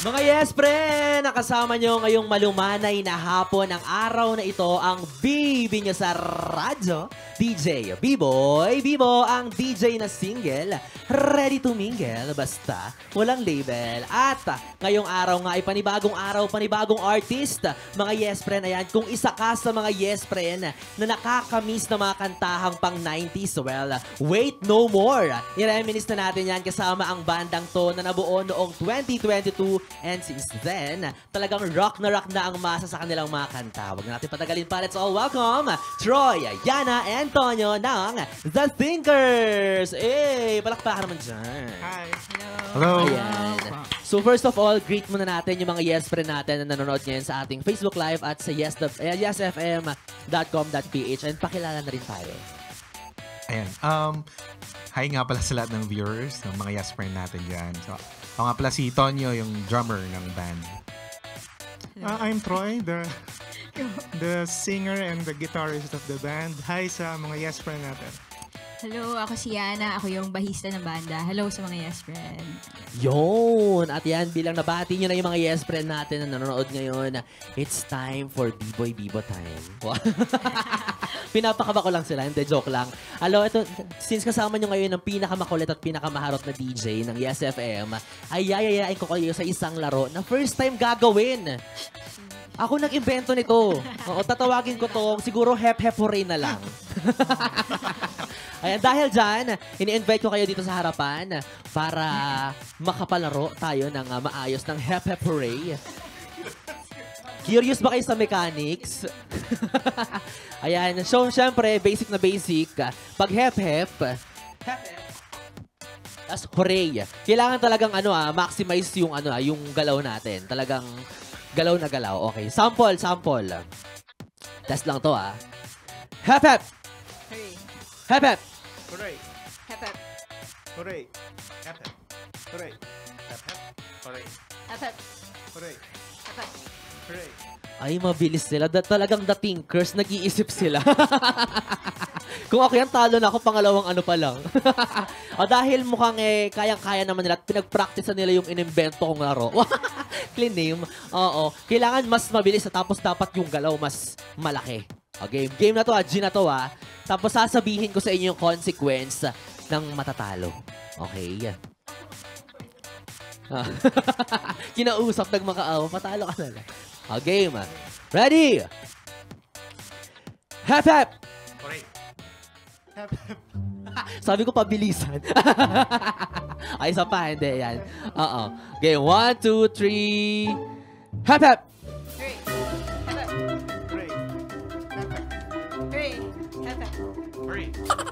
Mga yes, pre! Nakasama nyo ngayong malumanay na hapon ng araw na ito ang bibi nyo sa radyo, DJ B-Boy. Bibo ang DJ na single, ready to mingle, basta walang label. At ngayong araw nga ay panibagong araw, panibagong artist. Mga yes, pre na yan. Kung isa ka sa mga yes, pre na nakakamiss na mga kantahang pang 90s, well, wait no more. I-reminisce na natin yan kasama ang bandang to na nabuo noong 2022. And since then, talagang rock na ang masa sa kanilang mga kanta. Huwag na natin patagalin pa. Let's all welcome Troy, Yana, and Tonyo ng The Thinkers. Eh, palakpakan naman dyan. Hi. Hello. Ayan. So first of all, greet muna natin yung mga yes friend natin na nanonood ngayon sa ating Facebook Live at sa yesfm.com.ph and pakilala na rin tayo. Ayan. Hi nga pala sa lahat ng viewers, ng mga yes friend natin dyan. So, ako nga pala si Tonyo, yung drummer ng band. I'm Troy, the singer and the guitarist of the band. Hi sa mga yes friend natin. Hello, ako si Yana. Ako yung bahista ng banda. Hello sa mga yes friend. Yun! At yan, bilang nabati nyo na yung mga yes friend natin na nanonood ngayon, it's time for B-Boy Bibo time. Pinapakaba ko lang sila, hindi, joke lang. Alo, ito, since kasama nyo ngayon ng pinakamakulit at pinakamaharot na DJ ng Yes FM, ay yayayain ko kayo sa isang laro na first time gagawin. Ako nag-invento nito. Oo, tatawagin ko to, siguro hep-hep hooray na lang. Ayan, dahil dyan, ini-invite ko kayo dito sa harapan para makapalaro tayo ng maayos ng hep-hep hooray. Curious ba kayo sa mechanics? Ayan, so syempre, basic na basic. Pag hep-hep, tas hooray. Kailangan talagang maximize yung yung galaw natin. Talagang galaw na galaw. Okay, sample. Test lang to Hep-hep! Hooray! Hep-hep! Hooray! Hep-hep! Hooray! Hep-hep! Hooray! Hep-hep! Hooray! Hep-hep! Hooray! Hep-hep! Hooray! Ay, mabilis sila. Talagang the thinkers, nag-iisip sila. Kung ako yan, talo na ako, pangalawang pa lang. Dahil mukhang kayang-kaya naman nila at pinag-practice nila yung inimbento kong laro. Clean name. Oo. Kailangan mas mabilis tapos dapat yung galaw mas malaki. Game na to G na to Tapos sasabihin ko sa inyo yung consequence ng matatalo. Okay? Kinausap, nagmakaawa, patalo ka na lang. Game. Ready? Hep hep! Hooray! Hep-hep! Sabi ko pabilisan. Ay, isa pa, hindi yan. Game, 1, 2, 3. Hep hep! Hooray! Hep-hep! Hooray! Hep-hep! Hooray! Hep-hep!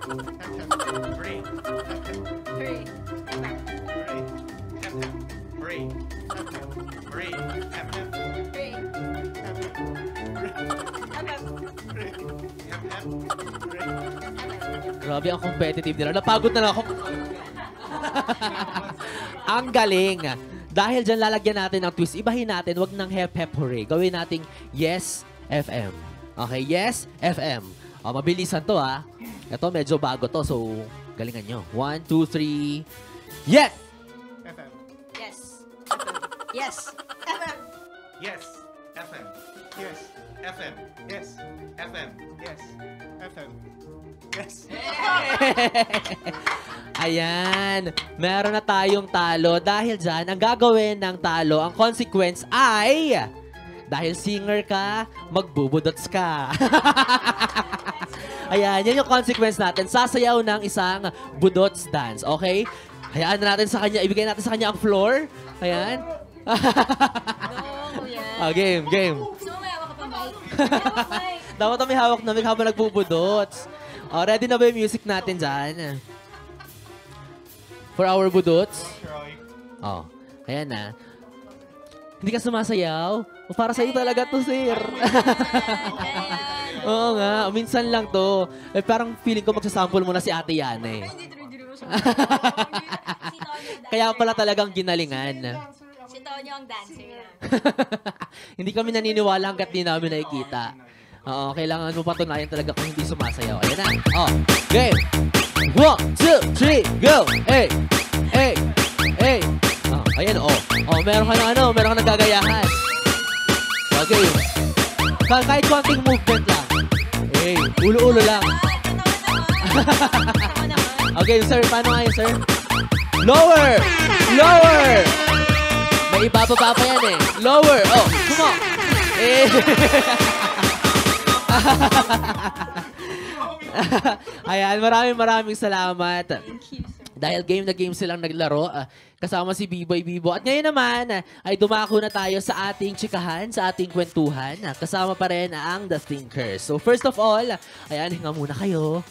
Hooray! Hep-hep! Hooray! Hep-hep! Hooray! Hooray! Hep-hep! Hep-hep! Hooray! Hep-hep! Hooray! Hep-hep! Hooray! Hep-hep! Hep-hep! Hooray! Hep-hep! Hooray! Grabe ang competitive nila. Napagod na lang ako. Ang galing. Dahil dyan lalagyan natin ng twist. Ibahin natin, wag ng hep hep hooray. Gawin nating Yes FM. Okay, Yes FM. Mabilisan to Ito medyo bago to, so galingan nyo. 1, 2, 3. Yes! FM! Yes! Yes! Hep-hep! Yes! FM! Yes! FM! Yes! FM! Yes! FM! Yes! Ayan. Meron na tayong talo. Dahil dyan, ang gagawin ng talo, ang consequence ay, dahil singer ka, magbubudots ka. Ayan, yan yung consequence natin. Sasayaw ng isang budots dance. Okay? Hayaan na natin sa kanya, ibigay natin sa kanya ang floor. Ayan. No, yan. Game. So, may hawak ka pa mic. Dapat may hawak na mic habang nagbubudots. Ready na ba yung music natin dyan? For our budots? Ayan na. Hindi ka sumasayaw? Para sa'yo talaga to, sir. Oo nga, minsan lang to. Parang feeling ko magsasample muna si Ate Yana Kaya pala talagang ginalingan. Si Tonyo ang dancer. Hindi kami naniniwala hanggat di namin nakikita. Oo, kailangan mo patunayan talaga kung hindi sumasayaw. Ayan na. Game! 1, 2, 3, go! Hey! Hey! Hey! Ayan, Oh, meron ka na meron ka na gagayahan. Okay. Kahit konting movement lang. Okay, ulo-ulo lang. Okay, sir, paano nga yun, sir? Lower! Lower! May ibababa pa yan eh. Lower! Oh, come on! Eh. Ayan, maraming salamat. Dahil game na game silang naglaro, kasama si B-Boy Bibo. At ngayon naman, ay dumako na tayo sa ating chikahan, sa ating kwentuhan. Kasama pa rin ang The Thinkers. So first of all, ayan, hinga muna kayo.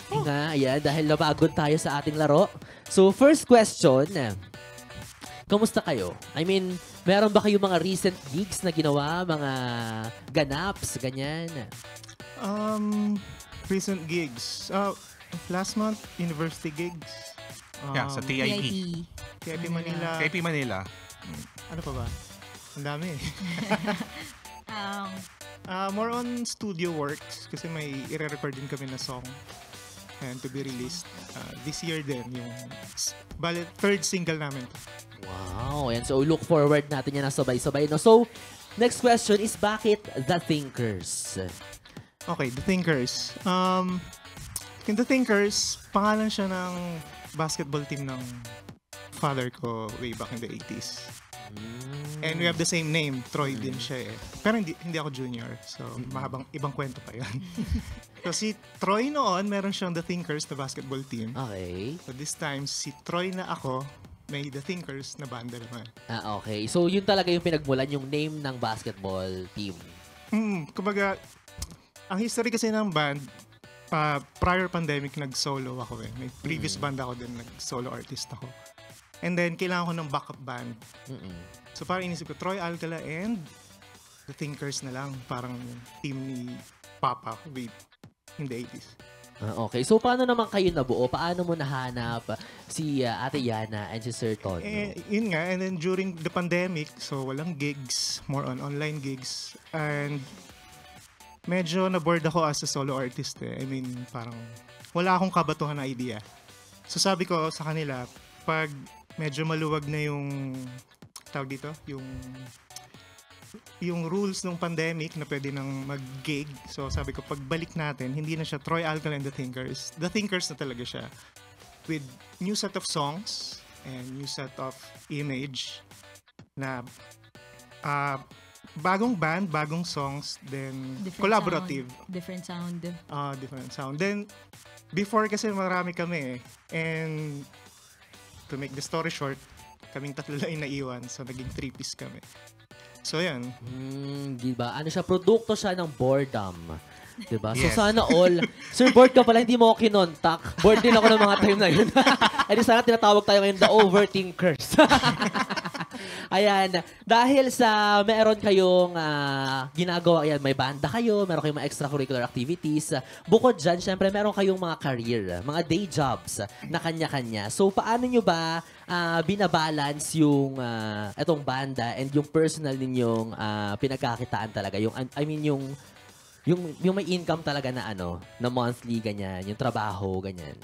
Hinga, ayan, dahil napagod tayo sa ating laro. So first question, kamusta kayo? I mean, meron ba kayo mga recent gigs na ginawa? Mga ganaps, ganyan? Recent gigs. Last month, university gigs. Yeah, sa TIP. TIP Manila. KP Manila. Ano pa ba? Ang dami eh. More on studio works kasi may i-record din kami na song and to be released this year din yung third single namin. Wow, and so look forward natin yan na sabay-sabay. No? So, next question is bakit The Thinkers? Okay, The Thinkers. The Thinkers, pangalan siya ng basketball team ng father ko way back in the 80s. And we have the same name, Troy din siya eh. Pero hindi ako junior, so ibang kwento pa yan. So si Troy noon, meron siyang The Thinkers na basketball team. Okay. So this time, si Troy na ako, may The Thinkers na banda naman. Okay. So yun talaga yung pinagmulan, yung name ng basketball team. Kumbaga, ang history kasi ng band, prior pandemic, nag-solo ako eh. May previous band ako din, nag-solo artist ako. And then, kailangan ko ng backup band. So, parang inisip ko, Troy Alcala and The Thinkers na lang. Parang team ni Papa way in the 80s. Okay. So, paano naman kayo nabuo? Paano mo nahanap si Ate Yana and si Sir Tonyo? Yun nga. And then, during the pandemic, so walang gigs, more on online gigs. And medyo na-bored ako as a solo artist eh. I mean, parang wala akong kabatuhan na idea. So sabi ko sa kanila, pag medyo maluwag na yung tawag dito, yung rules ng pandemic na pwede nang mag-gig. So sabi ko, pagbalik natin, hindi na siya Troy Alcala and The Thinkers. The Thinkers na talaga siya. With new set of songs and new set of image na bagong band, bagong songs, then collaborative. Different sound. Different sound. Then, before kasi marami kami eh. And to make the story short, kaming tatlo lang naiwan. So, naging 3-piece kami. So, yan. Diba? Ano siya? Produkto siya ng boredom. Diba? Yes. So, sana all. Sir, bored ka pala, hindi mo ako kinontak. Bored din ako ng mga time na yun. Ay, sana tinatawag tayo ngayon, The Overthinkers. Ayan, dahil sa meron kayong ginagawa, ayan, may banda kayo, meron kayong mga extracurricular activities. Bukod dyan, syempre, meron kayong mga career, mga day jobs na kanya-kanya. So, paano nyo ba binabalance yung etong banda and yung personal ninyong pinagkakitaan talaga? Yung may income talaga na na monthly, ganyan, yung trabaho, ganyan.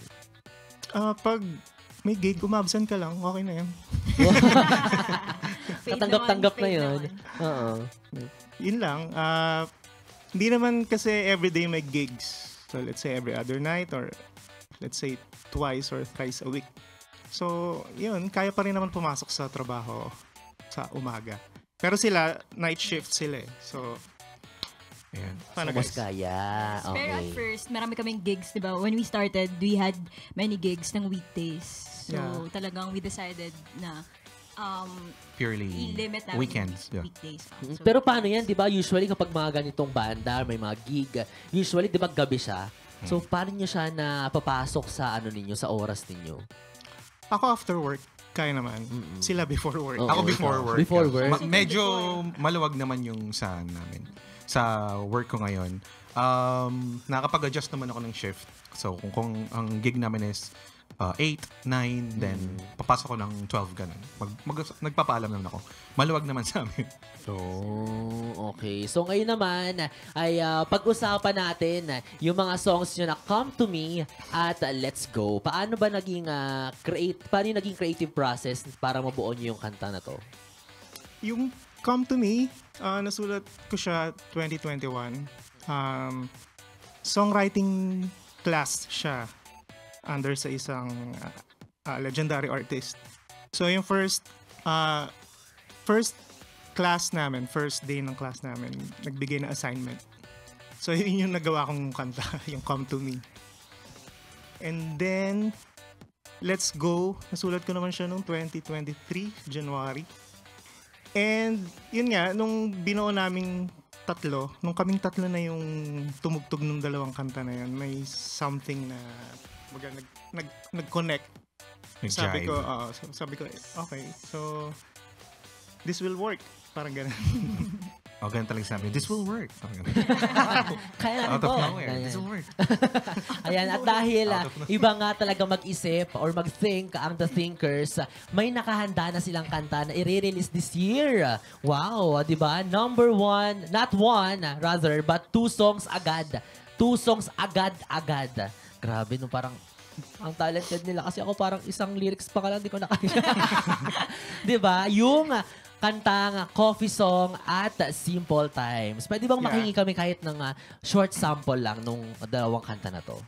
Pag may gig, umabsent ka lang, okay na yan. Katanggap-tanggap na yun. Oo. Yun lang. Hindi naman kasi everyday may gigs. So let's say every other night or let's say twice or thrice a week. So yun, kaya pa rin naman pumasok sa trabaho sa umaga. Pero sila, night shift sila eh. So, Ayan. paano Mas guys? kaya. Pero at Okay. first, marami kaming gigs, di ba? When we started, we had many gigs ng weekdays. So, Yeah. talagang we decided na Purely i-limit namin weekends. Yeah. weekdays. So, Pero paano yan, di ba? Usually kapag mga ganitong banda, may mga gig, usually di ba gabi siya? So paano nyo siya na papasok sa ninyo, sa oras ninyo? Ako after work, kaya naman. Sila before work. Oo. Ako before work. Before work. Medyo maluwag naman yung sa namin. Sa work ko ngayon. Nakapag-adjust naman ako ng shift. So, kung ang gig namin is 8, 9, then papasok ko ng 12, ganun. Nagpapaalam naman ako. Maluwag naman sa amin. Okay. So ngayon naman ay pag-usapan natin yung mga songs nyo na Come to Me at Let's Go. Paano ba naging paano yung naging creative process para mabuo nyo yung kanta na to? Yung Come to Me, nasulat ko siya 2021. Songwriting class siya under sa isang legendary artist. So yung first class namin, first day ng class namin, nagbigay na assignment. So yun yung nagawa kong kanta, yung Come to Me. And then, Let's Go, nasulat ko naman siya noong 2023, January. And yun nga, nung binuo naming nung kaming tatlo na yung tumugtog ng dalawang kanta na yun, may something na nag-connect. Sabi ko, okay, so this will work. Parang ganun. Ganun talaga sabi, this will work. Kaya Out of nowhere, this will work. Ayan, at dahil iba nga talaga mag-isip or mag-think ang The Thinkers, may nakahanda na silang kanta na i-release this year. Wow, di ba? Number one, not one, rather, but 2 songs agad. 2 songs agad-agad. Grabe, no, parang ang talented nila kasi ako parang isang lyrics pa lang, di ko nakaya. Di ba? Yung kantang Coffee Song at Simple Times. Pwede bang makingi kami kahit ng short sample lang nung dalawang kanta na to?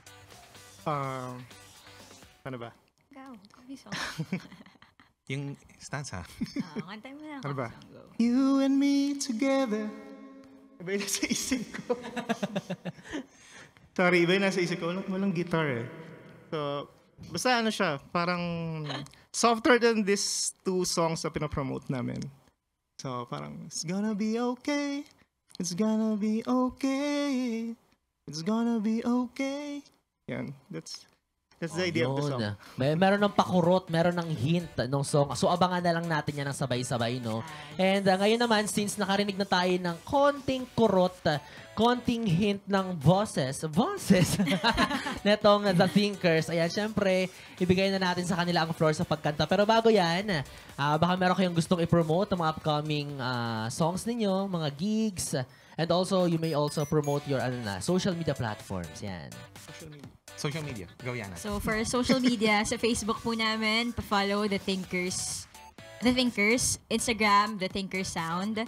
Ano ba? Go, Coffee Song. Yung stanza. Kantay mo na. Ano ba? Coffee Song, go. You and me together. Iba yung nasa isip ko. Sorry, iba yung nasa isip ko. Walang guitar eh. So, basta ano siya, parang softer than these 2 songs na pinapromote namin. So, parang, it's gonna be okay. It's gonna be okay. It's gonna be okay. Yan, that's the idea of the song. Meron ng pakurot, meron ng hint ng song. So, abangan na lang natin yan ng sabay-sabay, no? And ngayon naman, since nakarinig na tayo ng konting kurot, konting hint ng boses netong The Thinkers. Ayan, syempre, ibigay na natin sa kanila ang floor sa pagkanta. Pero bago yan, baka meron kayong gustong i-promote ng mga upcoming songs ninyo, mga gigs, and also, you may also promote your social media platforms. Yan. Social media. Go, Yana. So, for social media, sa Facebook po namin, pa-follow The Thinkers. The Thinkers. Instagram, The Thinkers Sound.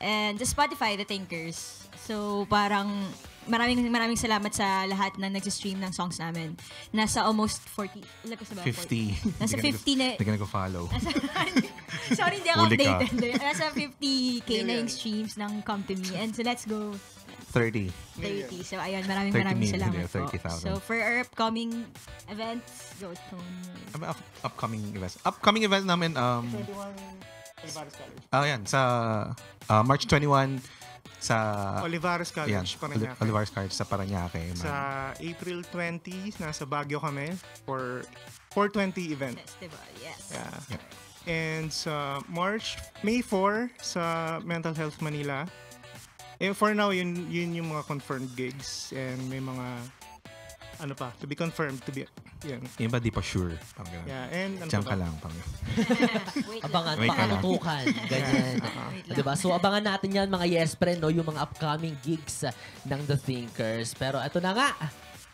And sa Spotify, The Thinkers. So, parang maraming salamat sa lahat na nag-stream ng songs namin. Nasa almost 40. Ilan ko sa ba? 50. Nasa 50 na. Hindi ka nag-follow. Sorry, hindi ako Huli ka. updated. Nasa 50K na yung streams ng Come to Me. And so, let's go. 30. 30. So, ayun, 30 maraming million, salamat po. 30,000. So, for our upcoming events, go to Upcoming events. Upcoming events namin, 21 Olivares College. yan, sa March 21, sa Olivares College, Parañaque. Olivares College sa Parañaque. Sa April 20, nasa Baguio kami for 420 event. festival. Yes. Yeah. And sa May 4, sa Mental Health Manila. For now, yun yung mga confirmed gigs. And may mga, to be confirmed, yun. Yung iba di pa sure. Yeah, and Diyan ka lang. Wait Abangan, Wait ka lang. pakatutukan. Ganyan. Diba? So, abangan natin yan, mga yes friend, no? Yung mga upcoming gigs ng The Thinkers. Pero eto na nga.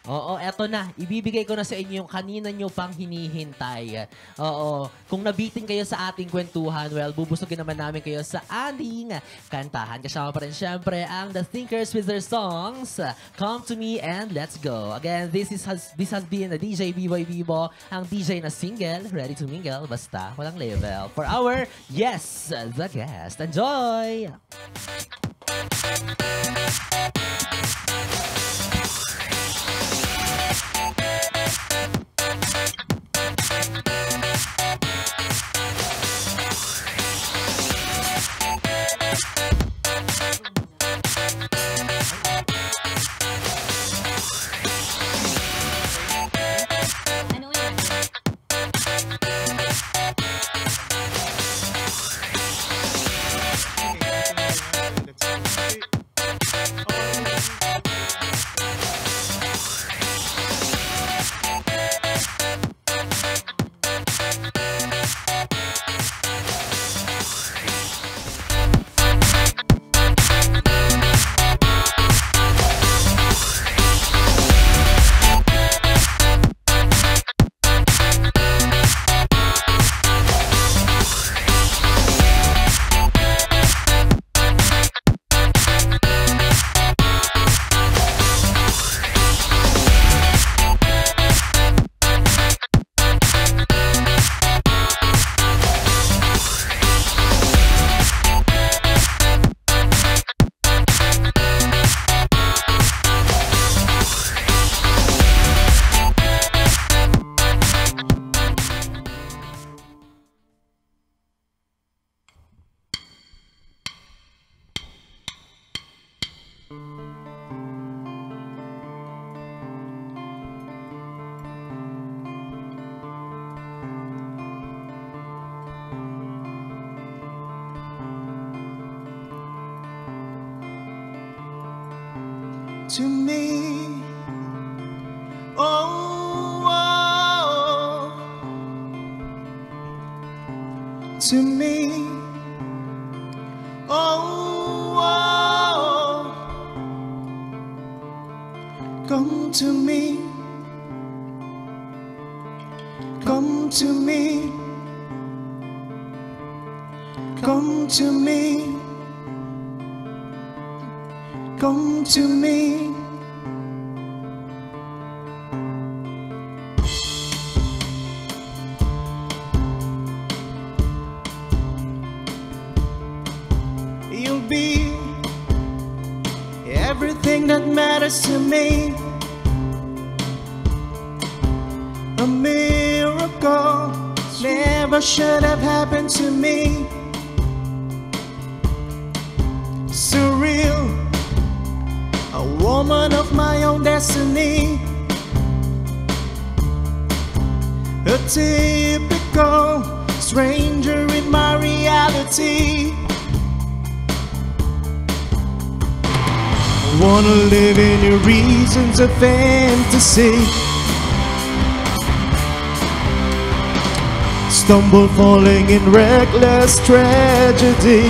Oo, eto na. Ibibigay ko na sa inyo yung kanina nyo pang hinihintay. Oo. Kung nabitin kayo sa ating kwentuhan, well, bubusugin naman namin kayo sa ating kantahan. Kasama pa rin syempre ang The Thinkers with their songs, Come to Me and Let's Go. Again, this has been the DJ B-Boy Bibo, ang DJ na single, ready to mingle, basta walang label. For our Yes, the Guest. Enjoy! Ano yan? Okay, To me, oh, to me, oh, come to me, come to me, come to me, come to me. You'll be everything that matters to me. A miracle never should have happened to me. Surreal, a woman of my own destiny. A typical stranger in my reality. Wanna live in your reasons of fantasy. Stumble falling in reckless tragedy.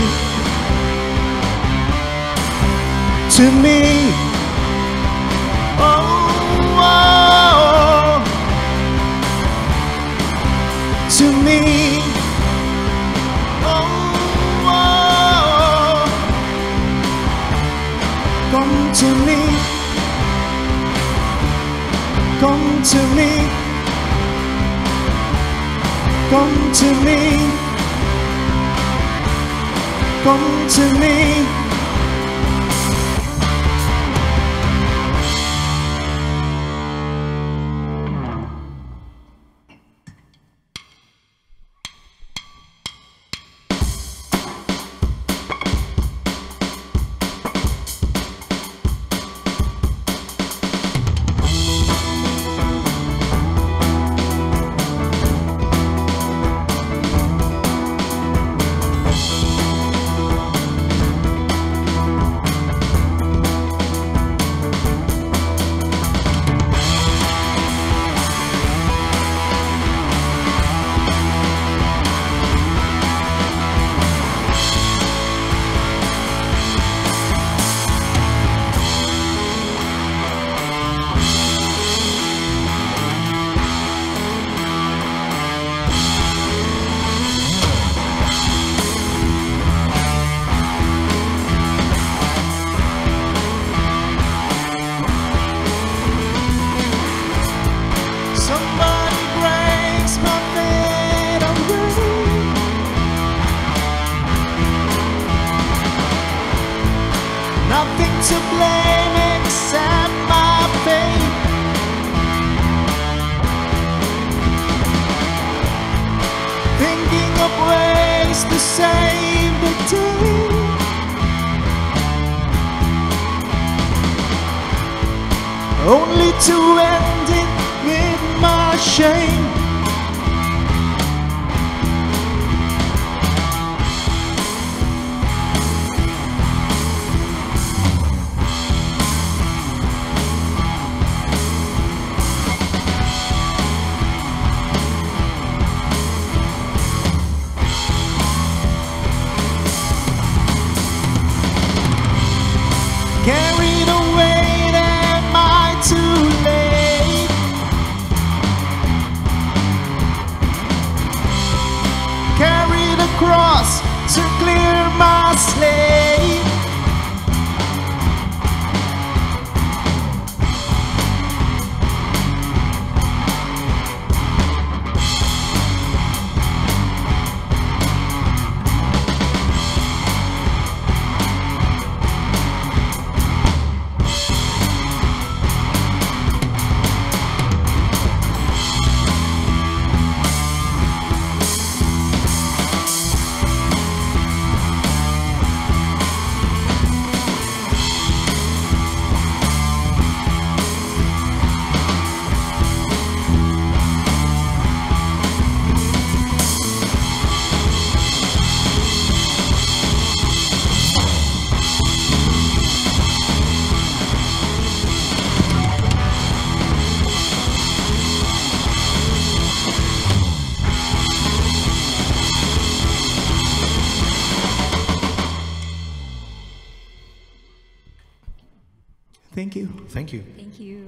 To me, oh, to me, oh, come to me, come to me, come to me, come to me. Nothing to blame except my fate. Thinking of ways to save the day. Only to end it with my shame. Carried away, am I too late? Carried across to clear my slate. Thank you. Thank you. Thank you.